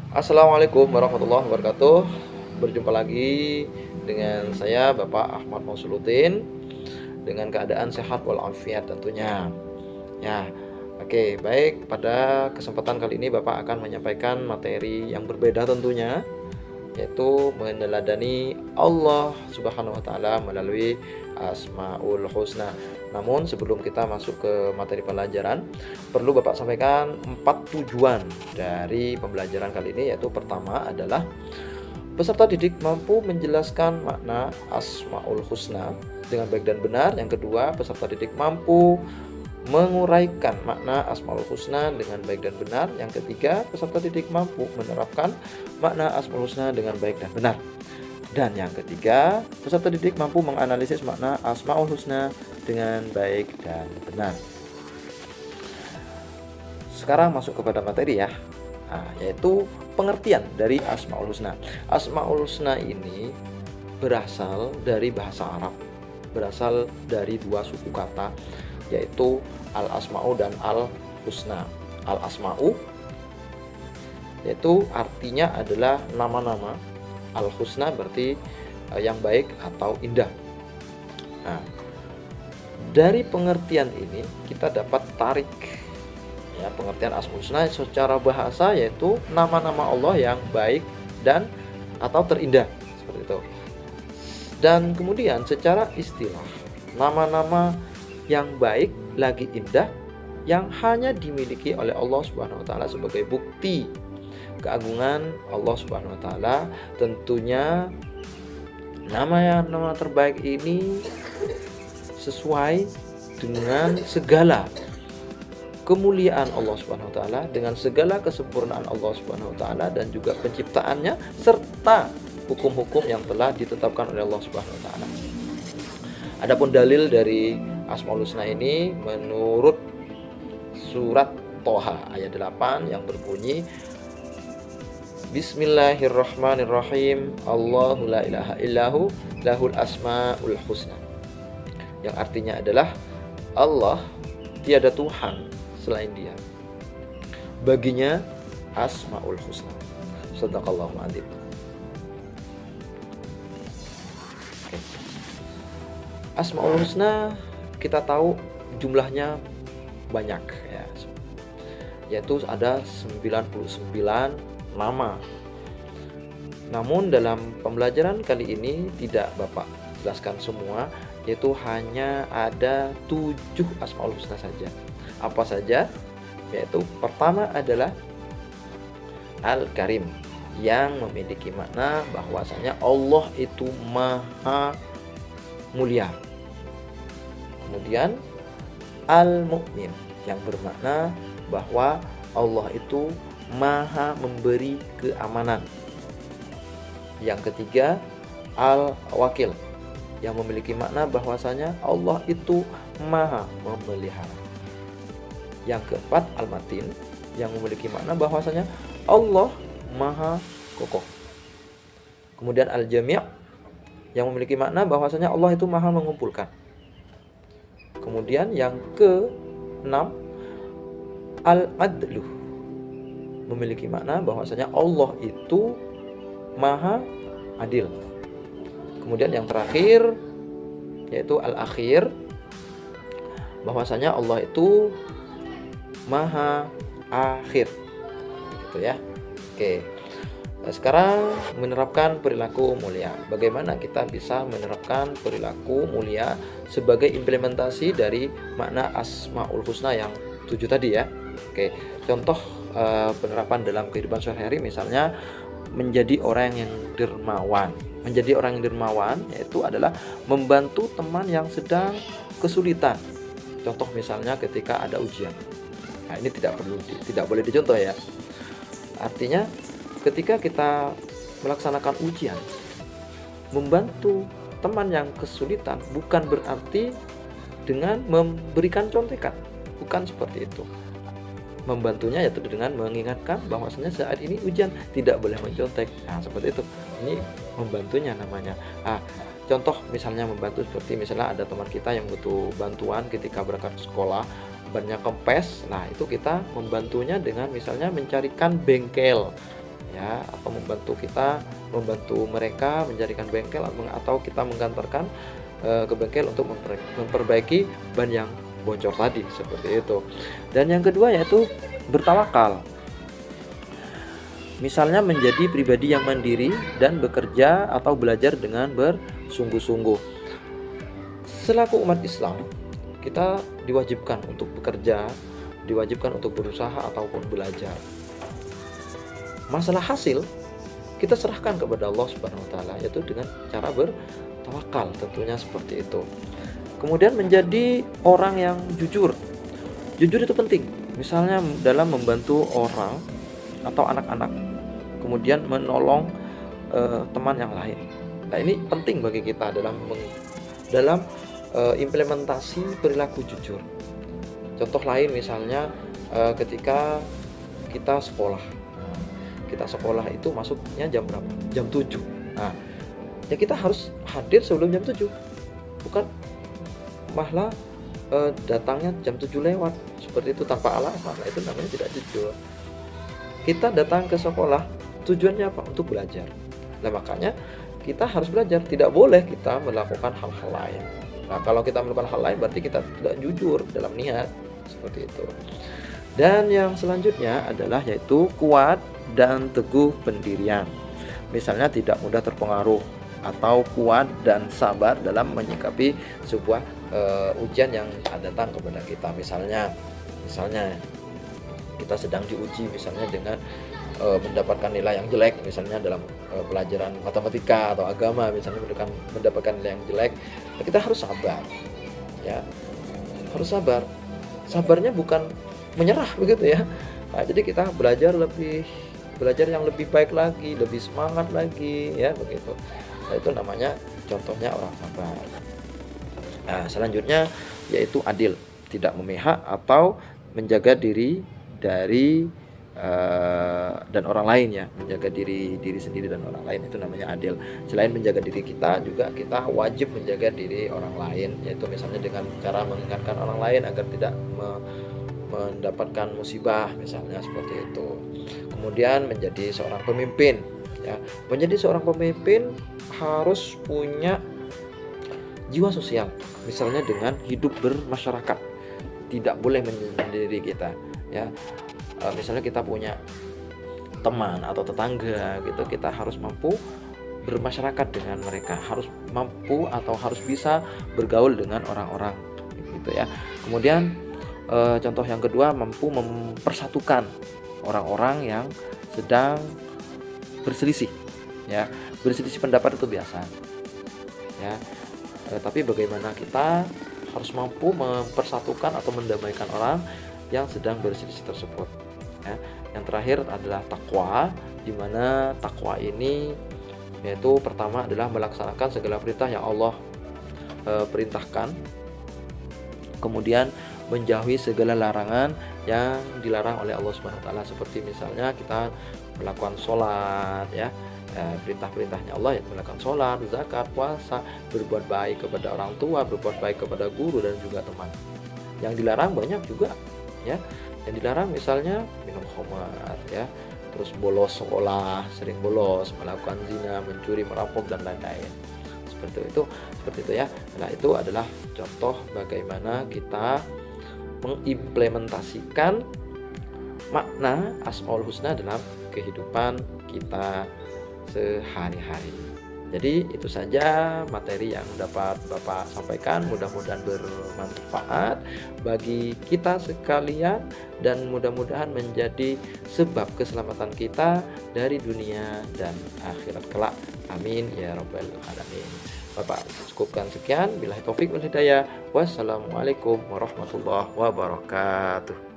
Assalamualaikum warahmatullahi wabarakatuh. Berjumpa lagi dengan saya Bapak Ahmad Mausuluddin dengan keadaan sehat walafiat tentunya. Ya, oke, baik. Pada kesempatan kali ini Bapak akan menyampaikan materi yang berbeda tentunya, yaitu meneladani Allah Subhanahu wa taala melalui Asmaul Husna. Namun sebelum kita masuk ke materi pelajaran, perlu Bapak sampaikan 4 tujuan dari pembelajaran kali ini, yaitu pertama adalah peserta didik mampu menjelaskan makna Asmaul Husna dengan baik dan benar. Yang kedua, peserta didik mampu menguraikan makna Asmaul Husna dengan baik dan benar. Yang ketiga, peserta didik mampu menerapkan makna Asmaul Husna dengan baik dan benar. Dan yang ketiga, peserta didik mampu menganalisis makna Asmaul Husna dengan baik dan benar. Sekarang masuk kepada materi ya, yaitu pengertian dari Asmaul Husna. Asmaul Husna ini berasal dari bahasa Arab, berasal dari dua suku kata, yaitu Al-Asma'u dan Al-Husna. Al-Asma'u yaitu artinya adalah nama-nama, Al-Husna berarti yang baik atau indah. Nah, dari pengertian ini kita dapat tarik ya pengertian Asmaul Husna secara bahasa, yaitu nama-nama Allah yang baik dan atau terindah, seperti itu. Dan kemudian secara istilah, nama-nama yang baik lagi indah yang hanya dimiliki oleh Allah Subhanahu wa taala sebagai bukti keagungan Allah Subhanahu wa taala. Tentunya nama terbaik ini sesuai dengan segala kemuliaan Allah Subhanahu wa taala, dengan segala kesempurnaan Allah Subhanahu wa taala dan juga penciptaannya serta hukum-hukum yang telah ditetapkan oleh Allah Subhanahu wa taala. Adapun dalil dari Asmaul Husna ini menurut surat Toha ayat 8 yang berbunyi Bismillahirrahmanirrahim, Allahu la ilaha illahu lahul asmaul husna, yang artinya adalah Allah tiada Tuhan selain Dia, baginya Asmaul Husna. Shadaqallahu adzim. Asmaul Husna kita tahu jumlahnya banyak ya, yaitu ada 99 nama. Namun dalam pembelajaran kali ini tidak Bapak jelaskan semua, yaitu hanya ada 7 Asmaul Husna saja. Apa saja? Yaitu pertama adalah Al-Karim, yang memiliki makna bahwasanya Allah itu maha mulia. Kemudian Al-Mu'min, yang bermakna bahwa Allah itu maha memberi keamanan. Yang ketiga Al-Wakil, yang memiliki makna bahwasanya Allah itu maha memelihara. Yang keempat Al-Matin, yang memiliki makna bahwasanya Allah maha kokoh. Kemudian Al-Jami', yang memiliki makna bahwasanya Allah itu maha mengumpulkan. Kemudian yang ke-6 Al-Adlu, memiliki makna bahwasanya Allah itu maha adil. Kemudian yang terakhir yaitu Al-Akhir, bahwasanya Allah itu maha akhir. Gitu ya. Oke. Nah, sekarang menerapkan perilaku mulia. Bagaimana kita bisa menerapkan perilaku mulia sebagai implementasi dari makna Asmaul Husna yang 7 tadi ya. Oke, contoh penerapan dalam kehidupan sehari-hari, misalnya menjadi orang yang dermawan. Menjadi orang yang dermawan yaitu adalah membantu teman yang sedang kesulitan. Contoh misalnya ketika ada ujian. Nah, ini tidak boleh dicontoh ya. Artinya ketika kita melaksanakan ujian, membantu teman yang kesulitan bukan berarti dengan memberikan contekan, bukan seperti itu. Membantunya yaitu dengan mengingatkan bahwasanya saat ini ujian, tidak boleh mencontek. Nah, seperti itu. Ini membantunya namanya. Contoh misalnya membantu seperti misalnya ada teman kita yang butuh bantuan ketika berangkat ke sekolah, bannya kempes. Nah, itu kita membantunya dengan misalnya mencarikan bengkel ya, atau membantu mereka mencarikan bengkel atau kita menggantarkan ke bengkel untuk memperbaiki ban yang bocor tadi, seperti itu. Dan yang kedua yaitu bertawakal. Misalnya menjadi pribadi yang mandiri dan bekerja atau belajar dengan bersungguh-sungguh. Selaku umat Islam, kita diwajibkan untuk bekerja, diwajibkan untuk berusaha ataupun belajar. Masalah hasil kita serahkan kepada Allah Subhanahu wa taala, yaitu dengan cara bertawakal, tentunya seperti itu. Kemudian menjadi orang yang jujur. Jujur itu penting. Misalnya dalam membantu orang atau anak-anak, kemudian menolong teman yang lain. Nah, ini penting bagi kita dalam implementasi perilaku jujur. Contoh lain misalnya ketika kita sekolah. Kita sekolah itu masuknya jam berapa? Jam 7. Nah, ya kita harus hadir sebelum jam 7. Bukan malah datangnya jam 7 lewat seperti itu tanpa alasan. Nah, itu namanya tidak jujur. Kita datang ke sekolah tujuannya apa? Untuk belajar. Nah, makanya kita harus belajar, tidak boleh kita melakukan hal-hal lain. Nah, kalau kita melakukan hal lain berarti kita tidak jujur dalam niat, seperti itu. Dan yang selanjutnya adalah yaitu kuat dan teguh pendirian. Misalnya tidak mudah terpengaruh atau kuat dan sabar dalam menyikapi sebuah ujian yang datang kepada kita. Misalnya kita sedang diuji misalnya dengan mendapatkan nilai yang jelek, misalnya dalam pelajaran matematika atau agama, misalnya mendapatkan nilai yang jelek, kita harus sabar, ya, harus sabar. Sabarnya bukan menyerah begitu ya. Nah, jadi kita belajar yang lebih baik lagi, lebih semangat lagi, ya begitu. Nah, itu namanya contohnya orang sabar. Nah, selanjutnya yaitu adil, tidak memihak atau menjaga diri dari dan orang lain, ya, menjaga diri sendiri dan orang lain, itu namanya adil. Selain menjaga diri kita, juga kita wajib menjaga diri orang lain, yaitu misalnya dengan cara mengingatkan orang lain agar tidak mendapatkan musibah, misalnya seperti itu. Kemudian menjadi seorang pemimpin, ya, menjadi seorang pemimpin harus punya jiwa sosial, misalnya dengan hidup bermasyarakat, tidak boleh menyendiri kita, ya. Misalnya kita punya teman atau tetangga gitu, kita harus mampu bermasyarakat dengan mereka, harus mampu atau harus bisa bergaul dengan orang-orang gitu, ya. Kemudian contoh yang kedua, mampu mempersatukan orang-orang yang sedang berselisih, ya. Berselisih pendapat itu biasa, ya. Tapi bagaimana kita harus mampu mempersatukan atau mendamaikan orang yang sedang berselisih tersebut, ya. Yang terakhir adalah takwa, di mana takwa ini yaitu pertama adalah melaksanakan segala perintah yang Allah perintahkan, kemudian menjauhi segala larangan yang dilarang oleh Allah Subhanahu wa taala, seperti misalnya kita melakukan sholat, ya, perintah-perintahnya Allah, ya, melakukan sholat, zakat, puasa, berbuat baik kepada orang tua, berbuat baik kepada guru dan juga teman. Yang dilarang banyak juga, ya. Yang dilarang misalnya minum khamar, ya, terus bolos sekolah, sering bolos, melakukan zina, mencuri, merampok dan lain-lain. Seperti itu ya. Nah, itu adalah contoh bagaimana kita mengimplementasikan makna Asmaul Husna dalam kehidupan kita sehari-hari. Jadi itu saja materi yang dapat Bapak sampaikan, mudah-mudahan bermanfaat bagi kita sekalian dan mudah-mudahan menjadi sebab keselamatan kita dari dunia dan akhirat kelak. Amin ya rabbal alamin. Bapak cukupkan sekian, billahi taufik wal hidayah. Wassalamualaikum warahmatullahi wabarakatuh.